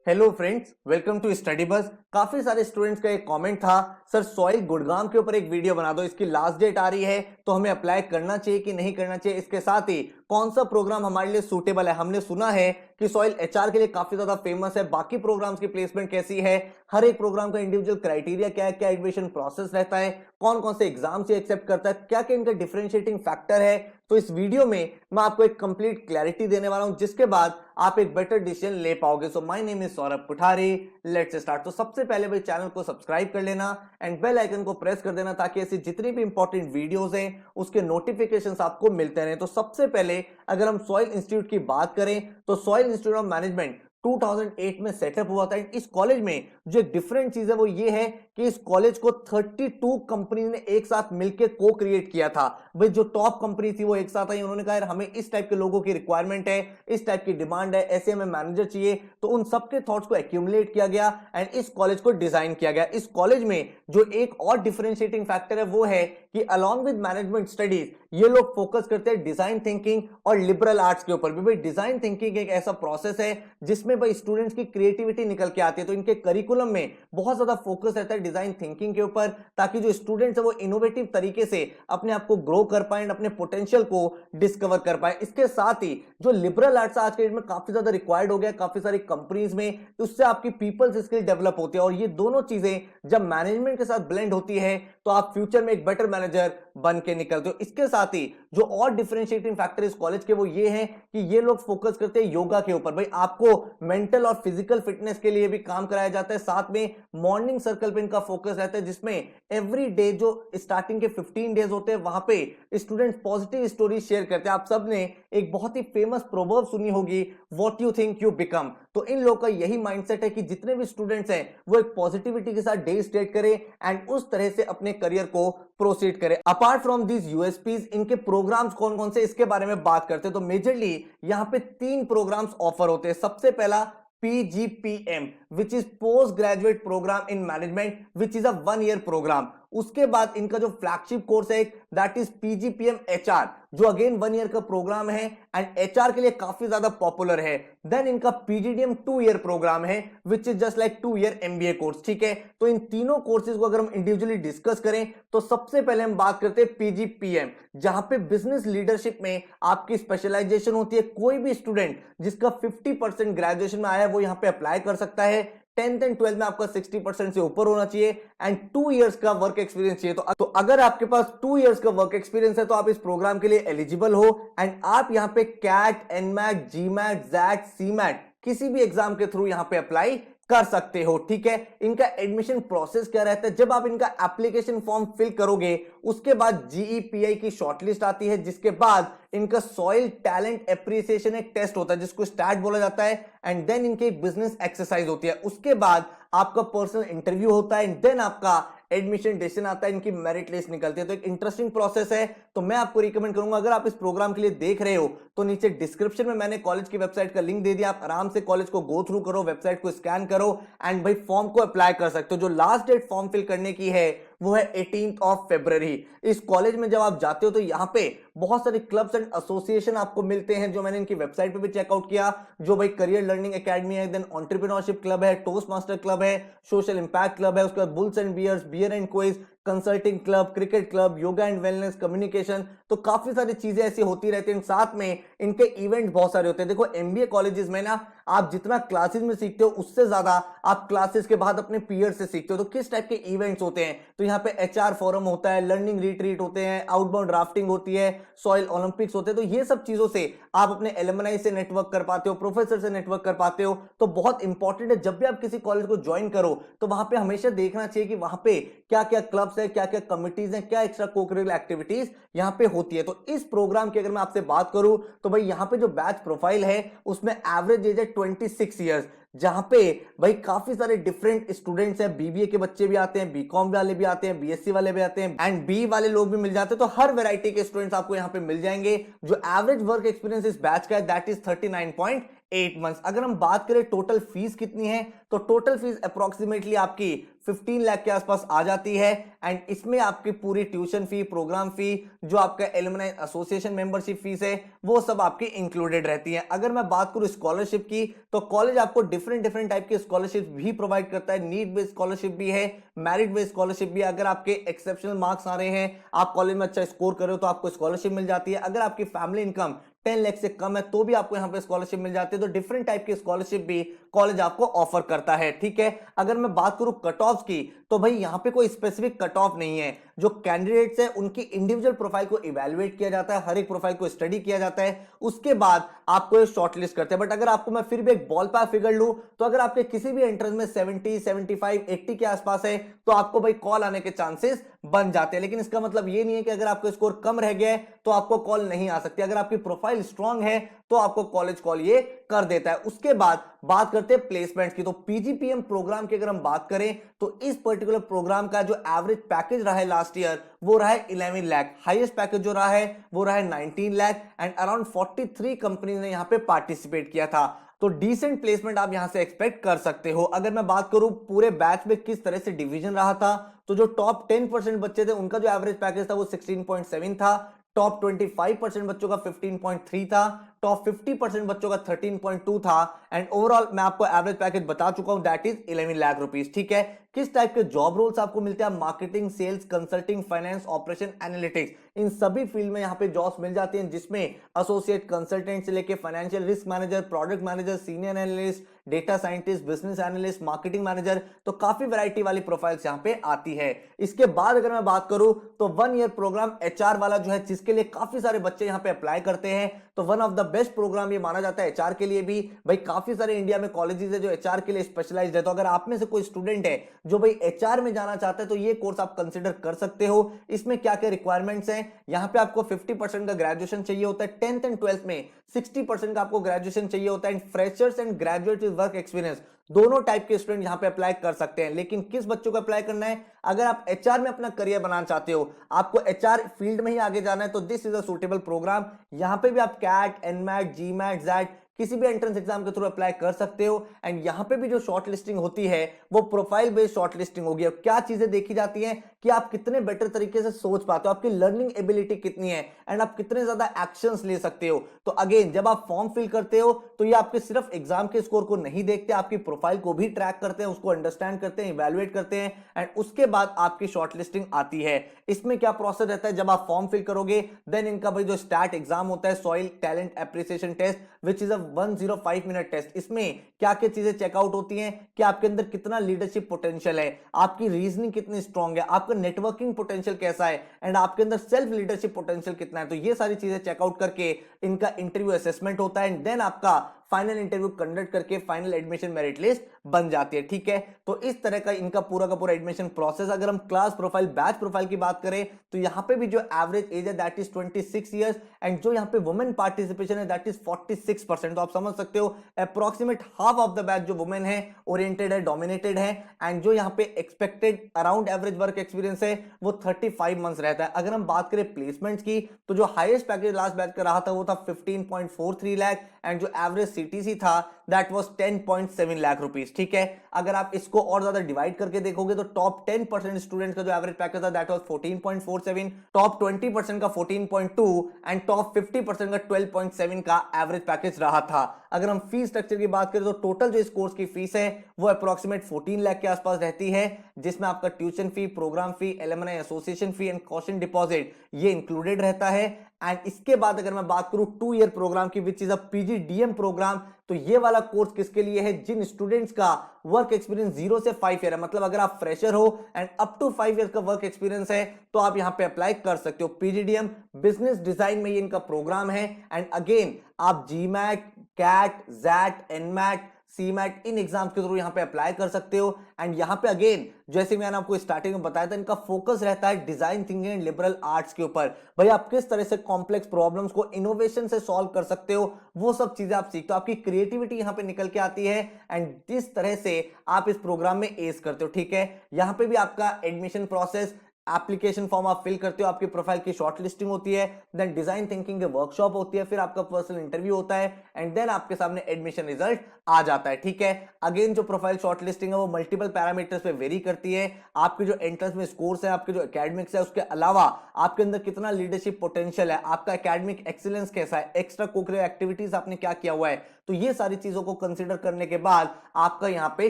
Hello friends, welcome to study bus. काफी सारे students का एक कमेंट था, सर सॉइल गुड़गांव के ऊपर एक वीडियो बना दो, इसकी लास्ट डेट आ रही है तो हमें अप्लाई करना चाहिए कि नहीं करना चाहिए, इसके साथ ही कौन सा प्रोग्राम हमारे लिए सूटेबल है। हमने सुना है कि सॉइल एचआर के लिए काफी ज्यादा फेमस है, बाकी प्रोग्राम्स की प्लेसमेंट कैसी है, हर एक प्रोग्राम का इंडिविजुअल क्राइटेरिया क्या है, क्या एडमिशन प्रोसेस रहता है, कौन कौन से एग्जाम से एक्सेप्ट करता है, क्या क्या इनका डिफरेंशिएटिंग फैक्टर है। तो इस वीडियो में मैं आपको एक कंप्लीट क्लैरिटी देने वाला हूं, जिसके बाद आप एक बेटर डिसीजन ले पाओगे। So my name is Saurabh Puthari, let's start. तो सबसे पहले भाई चैनल को सब्सक्राइब कर लेना एंड बेल आइकन को प्रेस कर देना, ताकि ऐसी जितनी भी इंपॉर्टेंट वीडियोस हैं उसके नोटिफिकेशंस आपको मिलते रहें। तो सबसे पहले अगर हम सॉइल इंस्टीट्यूट की बात करें तो सॉइल इंस्टीट्यूट ऑफ मैनेजमेंट 2008 में सेटअप हुआ था। इस कॉलेज में जो डिफरेंट चीज है वो ये है कि इस कॉलेज को 32 कंपनी ने एक साथ मिलकर को क्रिएट किया था। भाई जो टॉप कंपनी थी वो एक साथ आई, उन्होंने कहा यार हमें इस टाइप के लोगों की रिक्वायरमेंट है, इस टाइप की डिमांड है, ऐसे हमें मैनेजर चाहिए। तो उन सबके थॉट्स को एक्यूमुलेट किया गया एंड इस कॉलेज को डिजाइन किया गया। इस कॉलेज में जो एक और डिफरेंशिएटिंग फैक्टर है वो है कि अलॉन्ग विद मैनेजमेंट स्टडीज ये लोग फोकस करते हैं डिजाइन थिंकिंग और लिबरल आर्ट्स के ऊपर भी। भाई डिजाइन थिंकिंग एक ऐसा प्रोसेस है जिसमें भाई स्टूडेंट्स की क्रिएटिविटी निकल के आती है, तो इनके करिकुलम में बहुत ज्यादा फोकस रहता है डिजाइन थिंकिंग के ऊपर, ताकि जो स्टूडेंट्स है वो इनोवेटिव तरीके से अपने आप को ग्रो कर पाए, अपने पोटेंशियल को डिस्कवर कर पाए। इसके साथ ही जो लिबरल आर्ट्स आज के डेट में काफी ज्यादा रिक्वायर्ड हो गया काफी सारी कंपनीज में, उससे आपकी पीपल्स स्किल डेवलप होती है, और ये दोनों चीजें जब मैनेजमेंट के साथ ब्लेंड होती है तो आप फ्यूचर में एक बेटर मैनेजर बन के निकलते हो। इसके साथ ही जो और डिफरेंशिएटिंग फैक्टर इस कॉलेज के वो ये है कि ये लोग फोकस करते हैं योगा के ऊपर। भाई आपको मेंटल और फिजिकल फिटनेस के लिए भी काम कराया जाता है, साथ में मॉर्निंग सर्कल पे इनका फोकस रहता है, जिसमें एवरी डे जो स्टार्टिंग के 15 डेज होते हैं वहां पे स्टूडेंट्स पॉजिटिव स्टोरी शेयर करते हैं। आप सबने एक बहुत ही फेमस प्रोवर्ब सुनी होगी, what you think you become. तो इन लोगों का यही माइंडसेट है कि जितने भी स्टूडेंट्स हैं वो एक पॉजिटिविटी के साथ डे स्टार्ट करें एंड उस तरह से अपने करियर को प्रोसीड करें। अपार्ट फ्रॉम दीज यूएसपीज, इनके प्रोग्राम्स कौन कौन से इसके बारे में बात करते हैं तो मेजरली यहां पे 3 प्रोग्राम्स ऑफर होते हैं। सबसे पहला PGPM, which is post graduate program in management, which is a 1 year program। उसके बाद इनका जो फ्लैगशिप कोर्स है दैट इज PGPM HR, जो अगेन 1 ईयर का प्रोग्राम है एंड HR के लिए काफी ज्यादा पॉपुलर है। देन इनका PGDM 2 ईयर प्रोग्राम है which is just like 2 year MBA course. ठीक है, तो इन तीनों कोर्सेज को अगर हम इंडिविजुअली डिस्कस करें तो सबसे पहले हम बात करते हैं PGPM, जहां पे बिजनेस लीडरशिप में आपकी स्पेशलाइजेशन होती है। कोई भी स्टूडेंट जिसका 50% ग्रेजुएशन में आया है वो यहां पे अप्लाई कर सकता है। 10th एंड 12th में आपका 60% से ऊपर होना चाहिए एंड 2 इयर्स का वर्क एक्सपीरियंस चाहिए। तो अगर आपके पास 2 इयर्स का वर्क एक्सपीरियंस है तो आप इस प्रोग्राम के लिए एलिजिबल हो एंड आप यहां पे CAT, NMAT, GMAT, XAT, CMAT किसी भी एग्जाम के थ्रू यहां पे अप्लाई कर सकते हो। ठीक है, इनका एडमिशन प्रोसेस क्या रहता है, जब आप इनका एप्लीकेशन फॉर्म फिल करोगे उसके बाद GEPI की शॉर्टलिस्ट आती है, जिसके बाद इनका सॉइल टैलेंट एप्रिसिएशन एक टेस्ट होता है जिसको स्टैट बोला जाता है एंड देन इनकी एक बिजनेस एक्सरसाइज होती है। उसके बाद आपका पर्सनल इंटरव्यू होता है एंड देन आपका एडमिशन डिसीजन आता है, इनकी मेरिट लिस्ट निकलती है। तो एक इंटरेस्टिंग प्रोसेस है, तो मैं आपको रिकमेंड करूंगा अगर आप इस प्रोग्राम के लिए देख रहे हो तो नीचे डिस्क्रिप्शन में मैंने कॉलेज की वेबसाइट का लिंक दे दिया, आप आराम से कॉलेज को गो थ्रू करो, वेबसाइट को स्कैन करो एंड भाई फॉर्म को अप्लाई कर सकते हो। जो लास्ट डेट फॉर्म फिल करने की है वो है 18 फरवरी। इस कॉलेज में जब आप जाते हो तो यहाँ पे बहुत सारे क्लब्स एंड एसोसिएशन आपको मिलते हैं, जो मैंने इनकी वेबसाइट पे भी चेकआउट किया, जो भाई करियर लर्निंग एकेडमी है, देन एंटरप्रेन्योरशिप क्लब है, टोस्ट मास्टर क्लब है, सोशल इंपैक्ट क्लब है, उसके बाद bulls and bears, bear and quiz, consulting club, cricket club, yoga and wellness, communication. तो काफी सारी चीजें ऐसी होती रहती हैं। साथ में इनके इवेंट बहुत सारे होते हैं। देखो MBA कॉलेजेस में ना आप जितना क्लासेस में सीखते हो उससे ज्यादा आप क्लासेस के बाद अपने पीयर से सीखते हो। तो किस टाइप के इवेंट्स होते हैं, तो यहाँ पे HR फोरम होता है, लर्निंग रिट्रीट होते हैं, आउटबाउंड ड्राफ्टिंग होती है, सॉइल ओलंपिक्स होते हैं। तो ये सब चीजों से आप अपने एलुमनाई से नेटवर्क कर पाते हो, प्रोफेसर से नेटवर्क कर पाते हो। तो बहुत इंपॉर्टेंट है जब भी आप किसी कॉलेज को ज्वाइन करो तो वहां पे हमेशा देखना चाहिए कि वहां पे क्या क्या क्लब्स है, क्या क्या कमिटीज है, क्या एक्स्ट्रा कोकरिकुलर एक्टिविटीज यहां पे होती है। तो इस प्रोग्राम की अगर मैं आपसे बात करूं तो भाई यहां पे जो बैच प्रोफाइल है उसमें एवरेज एज है 26 ईयर्स, जहां पे भाई काफी सारे डिफरेंट स्टूडेंट्स हैं। BBA के बच्चे भी आते हैं, BCom वाले भी आते हैं, BSc वाले भी आते हैं एंड B वाले लोग भी मिल जाते हैं। तो हर वैरायटी के स्टूडेंट्स आपको यहां पे मिल जाएंगे। जो एवरेज वर्क एक्सपीरियंस इस बैच का है दैट इज 39.8 8 मंथ्स। अगर हम बात करें टोटल फीस कितनी है, तो टोटल फीस अप्रोक्सीमेटली आपकी 15 लाख के आसपास आ जाती है। एंड इसमें आपकी पूरी ट्यूशन फी, प्रोग्राम फी, जो आपका एलुमनाई एसोसिएशन मेंबरशिप फीस है, वो सब आपकी इंक्लूडेड रहती है। अगर मैं बात करूं स्कॉलरशिप की, तो कॉलेज आपको डिफरेंट डिफरेंट टाइप की स्कॉलरशिप भी प्रोवाइड करता है। नीड बेस्ड स्कॉलरशिप भी है, मेरिट बेस्ड स्कॉलरशिप भी है। अगर आपके एक्सेप्शनल मार्क्स आ रहे हैं, आप कॉलेज में अच्छा स्कोर कर रहे हो, तो आपको स्कॉलरशिप मिल जाती है। अगर आपकी फैमिली इनकम 10 लाख से कम है, तो भी आपको यहां पे स्कॉलरशिप मिल जाती है। तो डिफरेंट टाइप की स्कॉलरशिप भी कॉलेज आपको ऑफर करता है, ठीक है। अगर मैं बात करूं कट ऑफ की, तो भाई यहां पे कोई स्पेसिफिक कट ऑफ नहीं है। जो कैंडिडेट्स है उनकी इंडिविजुअल प्रोफाइल को इवैल्यूएट किया जाता है, हर एक प्रोफाइल को स्टडी किया जाता है, उसके बाद आपको ये शॉर्टलिस्ट करते हैं। बट अगर आपको मैं फिर भी एक बॉल पास फिगर लूं, तो अगर आपके किसी भी एंट्रेंस में 70, 75, 80 के आसपास है, तो आपको भाई कॉल आने के चांसेस बन जाते हैं। लेकिन इसका मतलब ये नहीं है कि अगर आपका स्कोर कम रह गया है तो आपको कॉल नहीं आ सकती। अगर आपकी प्रोफाइल स्ट्रांग है तो आपको कॉलेज कॉल ये कर देता है। उसके बाद बात करते हैं प्लेसमेंट्स की। तो पीजीपीएम प्रोग्राम की अगर हम बात करें, तो इस पर्टिकुलर प्रोग्राम का जो एवरेज पैकेज रहा है लास्ट ईयर, वो रहा है 11 लाख। हाईएस्ट पैकेज जो रहा है वो रहा है 19 लाख। एंड अराउंड 43 कंपनी ने यहां पे पार्टिसिपेट किया था। तो डिसेंट प्लेसमेंट आप यहां से एक्सपेक्ट कर सकते हो। अगर मैं बात करूं पूरे बैच में किस तरह से डिवीजन रहा था, तो जो टॉप 10% बच्चे थे उनका जो एवरेज पैकेज था वो 16.7 था। टॉप 25% बच्चों का 15.3 था। टॉप 50% बच्चों का 13.2 था। एंड ओवरऑल मैं आपको एवरेज पैकेज बता चुका हूं, दैट इज 11 लाख रुपीस, ठीक है। किस टाइप के जॉब रोल्स आपको मिलते हैं? Marketing, sales, consulting, finance, operation, analytics, इन सभी फील्ड में यहां पे जॉब्स मिल जाती हैं, जिसमें एसोसिएट कंसल्टेंट से लेके financial risk manager, product manager, senior analyst, data scientist, business analyst, marketing manager, तो काफी वैरायटी वाली प्रोफाइल्स यहां पे आती है। इसके बाद अगर मैं बात करूं, तो 1 ईयर प्रोग्राम एचआर वाला जो है, जिसके लिए काफी सारे बच्चे यहां पे अप्लाई करते हैं, तो one of the best programme ये माना जाता है एचआर के लिए भी। भाई काफी सारे इंडिया में कॉलेजेस है जो एचआर के लिए स्पेशलाइज्ड है। तो अगर आप में से कोई स्टूडेंट है जो भाई एचआर में जाना चाहता है, तो ये कोर्स आप कंसीडर कर सकते हो। इसमें क्या क्या रिक्वायरमेंट्स हैं? यहां पे आपको 50% का ग्रेजुएशन चाहिए होता है। 10th एंड 12th में 60% का आपको ग्रेजुएशन चाहिए होता है। Freshers and graduate with work experience, दोनों टाइप के स्टूडेंट यहां पे अप्लाई कर सकते हैं। लेकिन किस बच्चों को अप्लाई करना है? अगर आप एचआर में अपना करियर बनाना चाहते हो, आपको एचआर फील्ड में ही आगे जाना है, तो this is a suitable programme. यहां पे भी आप कैट, एनमैट, जीमैट, जैट किसी भी एंट्रेंस एग्जाम के थ्रू अप्लाई कर सकते हो। एंड यहां पे भी जो शॉर्ट लिस्टिंग होती है वो प्रोफाइल बेस्ड शॉर्ट लिस्टिंग होगी। अब क्या चीजें देखी जाती हैं कि आप कितने बेटर तरीके से सोच पाते हो, आपकी लर्निंग एबिलिटी कितनी है, एंड आप कितने ज्यादा एक्शंस ले सकते हो। तो अगेन जब आप फॉर्म फिल करते हो, तो ये आपके सिर्फ एग्जाम के स्कोर को नहीं देखते, आपकी प्रोफाइल को भी ट्रैक करते हैं, उसको अंडरस्टैंड करते हैं, इवैल्यूएट करते हैं, एंड उसके बाद आपकी शॉर्ट लिस्टिंग आती है। इसमें क्या प्रोसेस रहता है? जब आप फॉर्म फिल करोगे, देन इनका भाई जो स्टैट एग्जाम होता है, soil talent appreciation test, which is a 105 minute test. इसमें क्या क्या चीजें चेकआउट होती हैं कि आपके अंदर कितना लीडरशिप पोटेंशियल है, आपकी रीजनिंग कितनी स्ट्रांग है, आपका नेटवर्किंग पोटेंशियल कैसा है, एंड आपके अंदर सेल्फ लीडरशिप पोटेंशियल कितना है। तो ये सारी चीजें चेकआउट करके इनका इंटरव्यू असेसमेंट होता है, एंड देन आपका फाइनल इंटरव्यू कंडक्ट करके फाइनल एडमिशन मेरिट लिस्ट बन जाती है, ठीक है। तो इस तरह का इनका पूरा का पूरा एडमिशन प्रोसेस। अगर हम क्लास प्रोफाइल, बैच प्रोफाइल की बात करें, तो यहां पे भी जो एवरेज एज है दैट इज 26 ईयर्स, एंड जो यहां पे वुमेन पार्टिसिपेशन है दैट इज 46%। तो आप समझ सकते हो approximate half of the batch जो वुमेन है, ओरिएंटेड है, डोमिनेटेड है। एंड जो यहां पे expected around average work experience है वो 35 मंथ्स रहता है। अगर हम बात करें प्लेसमेंट्स की, तो जो हाईएस्ट पैकेज लास्ट बैच का रहा था वो था 15.43 लाख, एंड जो एवरेज सीटीसी था दैट वाज 10.7 लाख रुपीस, ठीक है। अगर आप इसको और ज्यादा डिवाइड करके देखोगे, तो टॉप 10% स्टूडेंट्स का जो एवरेज पैकेज था दैट वाज 14.47, टॉप 20% का 14.2, एंड टॉप 50% का 12.7 का एवरेज पैकेज रहा था। अगर हम फीस स्ट्रक्चर की बात करें, तो टोटल जो इस कोर्स की फीस है वो अप्रोक्सीमेट 14 लाख के आसपास रहती है, जिसमें आपका tuition fee, programme fee, alumni association fee and caution deposit ये इंक्लूडेड रहता है। एंड इसके बाद अगर मैं बात करूं 2 ईयर प्रोग्राम की, which is a PGDM programme, तो ये वाला कोर्स किसके लिए है? जिन स्टूडेंट्स का वर्क एक्सपीरियंस 0 से 5 ईयर है, मतलब अगर आप फ्रेशर हो एंड अप टू 5 ईयर का वर्क एक्सपीरियंस है, तो आप यहां पे अप्लाई कर सकते हो। पीजीडीएम बिजनेस डिजाइन में ये इनका प्रोग्राम है। एंड अगेन आप GMAT, CAT, XAT, NMAT, CMAT इन एग्जाम के थ्रू यहां पे अप्लाई कर सकते हो। एंड यहां पे अगेन जैसे मैंने आपको स्टार्टिंग में बताया था, इनका फोकस रहता है design thinking and liberal arts के ऊपर। भाई आप किस तरह से कॉम्प्लेक्स प्रॉब्लम्स को इनोवेशन से सॉल्व कर सकते हो, वो सब चीजें आप सीखते हो, आपकी क्रिएटिविटी यहां पे निकल के आती है, एंड जिस तरह से आप इस प्रोग्राम में एस करते हो, ठीक है। यहां पे भी आपका एडमिशन प्रोसेस एप्लीकेशन फॉर्म आप फिल करते हो, आपकी प्रोफाइल की शॉर्ट लिस्टिंग होती है, देन डिजाइन थिंकिंग के वर्कशॉप होती है, फिर आपका पर्सनल इंटरव्यू होता है एंड देन आपके सामने एडमिशन रिजल्ट आ जाता है। ठीक है, अगेन जो प्रोफाइल शॉर्ट लिस्टिंग है वो मल्टीपल पैरामीटर्स पे वेरी करती है। आपके जो एंट्रेंस में स्कोर्स है, आपके जो एकेडमिक्स है, उसके अलावा आपके अंदर कितना लीडरशिप पोटेंशियल है, आपका एकेडमिक एक्सीलेंस कैसा है, एक्स्ट्रा कोकरिकुलर एक्टिविटीज आपने क्या किया हुआ है, तो ये सारी चीजों को कंसीडर करने के बाद आपका यहां पे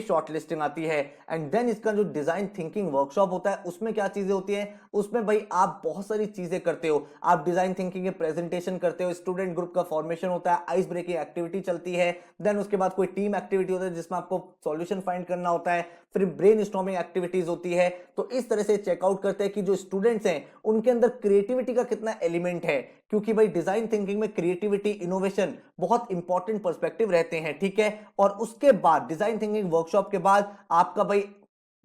शॉर्ट लिस्टिंग आती है। एंड देन इसका जो डिजाइन थिंकिंग वर्कशॉप होता है उसमें क्या चीजें होती हैं, उसमें भाई आप बहुत सारी चीजें करते हो। आप डिजाइन थिंकिंग के प्रेजेंटेशन करते हो, स्टूडेंट ग्रुप का फॉर्मेशन होता है, आइस ब्रेकिंग एक्टिविटी चलती है, देन उसके बाद कोई टीम एक्टिविटी होती है जिसमें आपको सॉल्यूशन फाइंड करना होता है, फिर ब्रेन स्टॉर्मिंग एक्टिविटीज होती है। तो इस तरह से चेकआउट करते हैं कि जो स्टूडेंट्स हैं उनके अंदर क्रिएटिविटी का कितना एलिमेंट है, क्योंकि भाई डिजाइन थिंकिंग में क्रिएटिविटी इनोवेशन बहुत इंपॉर्टेंट पर्सपेक्टिव रहते हैं। ठीक है, और उसके बाद डिजाइन थिंकिंग वर्कशॉप के बाद आपका भाई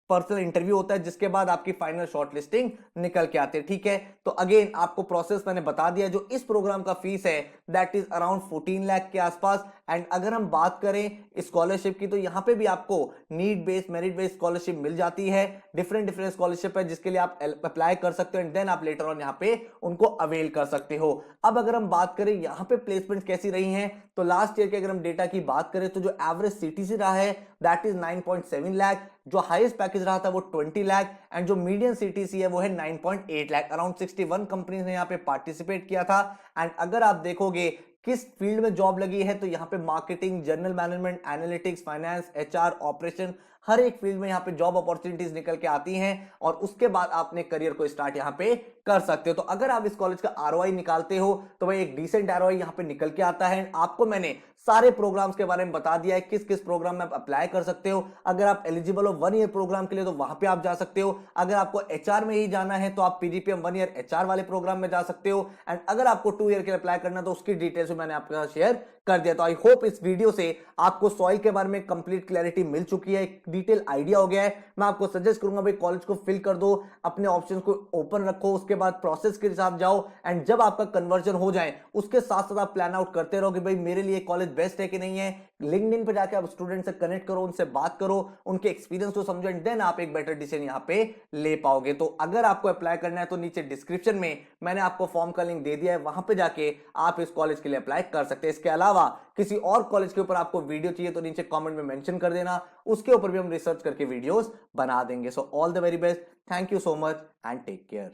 पर्सनल इंटरव्यू होता है, जिसके बाद आपकी फाइनल शॉर्ट लिस्टिंग निकल के आती है। ठीक है, तो अगेन आपको प्रोसेस मैंने बता दिया। जो इस प्रोग्राम का फीस है दैट इज अराउंड 14 लाख के आसपास। एंड अगर हम बात करें स्कॉलरशिप की, तो यहां पे भी आपको need based merit based scholarship मिल जाती है। डिफरेंट स्कॉलरशिप है जिसके लिए आप अप्लाई कर सकते हो एंड देन आप लेटर ऑन यहां पे उनको अवेल कर सकते हो। अब अगर हम बात करें यहां पे प्लेसमेंट कैसी रही हैं, तो लास्ट ईयर के अगर हम डेटा की बात करें तो जो एवरेज सीटीसी रहा है दैट इज 9.7 लाख, जो हाईएस्ट पैकेज रहा था वो 20 लाख एंड जो मीडियम सीटीसी है वो है 9.8 लाख। अराउंड 61 कंपनीज ने यहां पे पार्टिसिपेट किया था। एंड अगर आप देखोगे किस फील्ड में जॉब लगी है, तो यहां पे marketing, general management, analytics, finance, HR, operation, हर एक फील्ड में यहां पे जॉब अपॉर्चुनिटीज निकल के आती हैं और उसके बाद आप अपने करियर को स्टार्ट यहां पे कर सकते हो। तो अगर आप इस कॉलेज का आरओआई निकालते हो तो भाई एक डिसेंट आरओआई यहां पे निकल के आता है। आपको मैंने सारे प्रोग्राम्स के बारे में बता दिया है, किस किस प्रोग्राम में आप अप्लाई कर सकते हो। अगर आप एलिजिबल हो 1 ईयर प्रोग्राम के लिए तो वहां पे आप जा सकते हो। अगर आपको एचआर में ही जाना है तो आप पीजीपीएम 1 ईयर एचआर वाले प्रोग्राम में जा सकते हो। एंड अगर आपको 2 ईयर के लिए अप्लाई करना तो उसकी डिटेल्स मैंने आपके साथ शेयर कर दिया। तो आई होप इस वीडियो से आपको सॉइल के बारे में कंप्लीट क्लैरिटी मिल चुकी है, डिटेल आइडिया हो गया है। मैं आपको सजेस्ट करूंगा भाई कॉलेज को फिल कर दो, अपने ऑप्शंस को ओपन रखो, उसके बाद प्रोसेस के साथ जाओ एंड जब आपका कन्वर्जन हो जाए उसके साथ साथ आप प्लान आउट करते रहो कि भाई मेरे लिए कॉलेज बेस्ट है कि नहीं है। लिंक्डइन पे जाके आप स्टूडेंट से कनेक्ट करो, उनसे बात करो, उनके एक्सपीरियंस को समझो एंड देन आप एक बेटर डिसीजन यहां पे ले पाओगे। तो अगर आपको अप्लाई करना है तो नीचे डिस्क्रिप्शन में मैंने आपको फॉर्म का लिंक दे दिया है, वहां पे जाके आप इस कॉलेज के लिए अप्लाई कर सकते हैं। इसके अलावा किसी और कॉलेज के ऊपर आपको वीडियो चाहिए तो नीचे कमेंट में मेंशन कर देना, उसके ऊपर भी हम रिसर्च करके वीडियोस बना देंगे। So all the very best, thank you so much and take care.